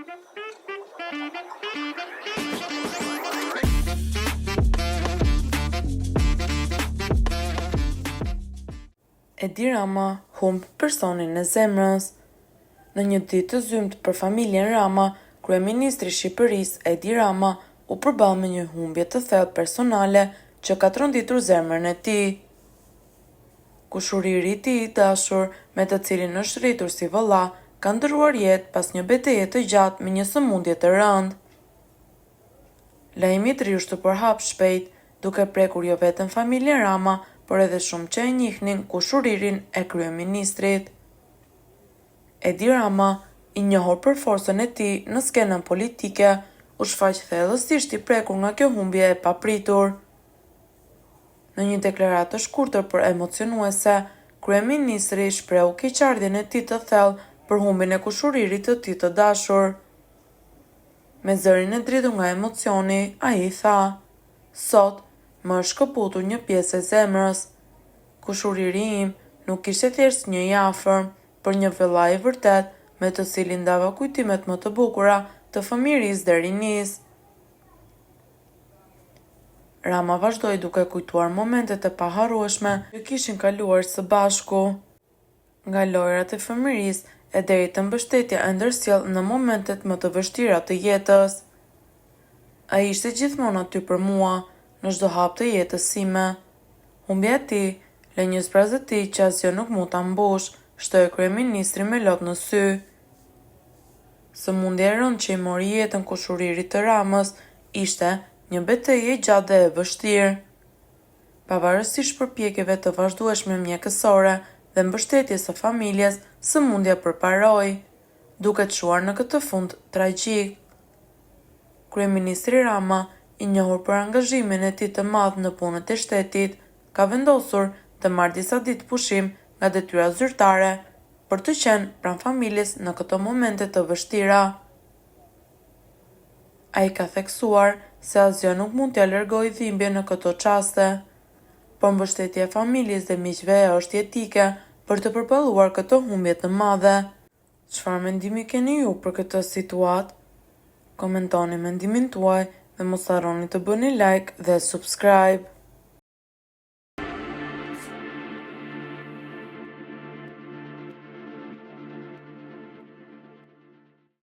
Edi Rama humb personin e zemrës. Në një ditë të zymt për familjen Rama, kryeministri i Shqipërisë Edi Rama u përball me një humbje të thellë personale që ka tronditur zemrën e tij. Kushuriri i tij i dashur, me të cilin është rritur si vëlla, ka ndëruar jetë pas një betejë të gjatë me një sëmundje të rëndë. Lajmi i tillë u përhap shpejt, duke prekur jo vetëm familjen Rama, por edhe shumë që e njihnin kushuririn e kryeministrit. Edi Rama, i njohur për forcën e tij në skenën politike, u shfaq thellësisht i prekur nga kjo humbje e papritur. Në një deklaratë të shkurtër por emocionuese, kryeministri shprehu keqardhjen e tij të thellë për humbjen e kushuririt të tij të dashur. Me zërin e dridhur nga emocioni, ai tha: "Sot më është shkëputur një pjesë e zemrës. Kushuriri im nuk ishte thjesht një i afërm, por një vëllai i vërtet me të cilin ndava kujtimet më të bukura të fëmijërisë dhe rinisë." Rama vazhdoi duke kujtuar momentet e paharrueshme që kishin kaluar së bashku, nga lojrat e fëmijërisë e deri te mbështetja e ndërsjellë në momentet më të vështira të jetës. Ai ishte gjithmonë aty për mua, në çdo hap të jetës sime. Humbja e tij lë një zbrazëti që asgjë nuk mund ta mbush, shtoi kryeministri me lot në sy. Sëmundja e rëndë që i mori jetën kushuririt të Ramës ishte një betejë e gjatë dhe e vështirë. Pavarësisht përpjekjeve të vazhdueshme mjekësore dhe mbështetjes së familjes, sëmundja përparoi, duke çuar në këtë fund tragjik. Kryeministri Rama, i njohur për angazhimin e tij të madh në punët e shtetit, ka vendosur të marrë disa ditë pushim nga detyrat zyrtare për të qenë pranë familjes në këto momente të vështira. Ai ka theksuar se asgjë nuk mund t'ia largojë dhimbjen në këto çaste, por mbështetja e familjes dhe miqve është jetike për të përballuar këto humbje të madhe. Çfarë mendimi keni ju për këtë situatë? Komentoni mendimin tuaj dhe mos harroni të bëni like dhe subscribe.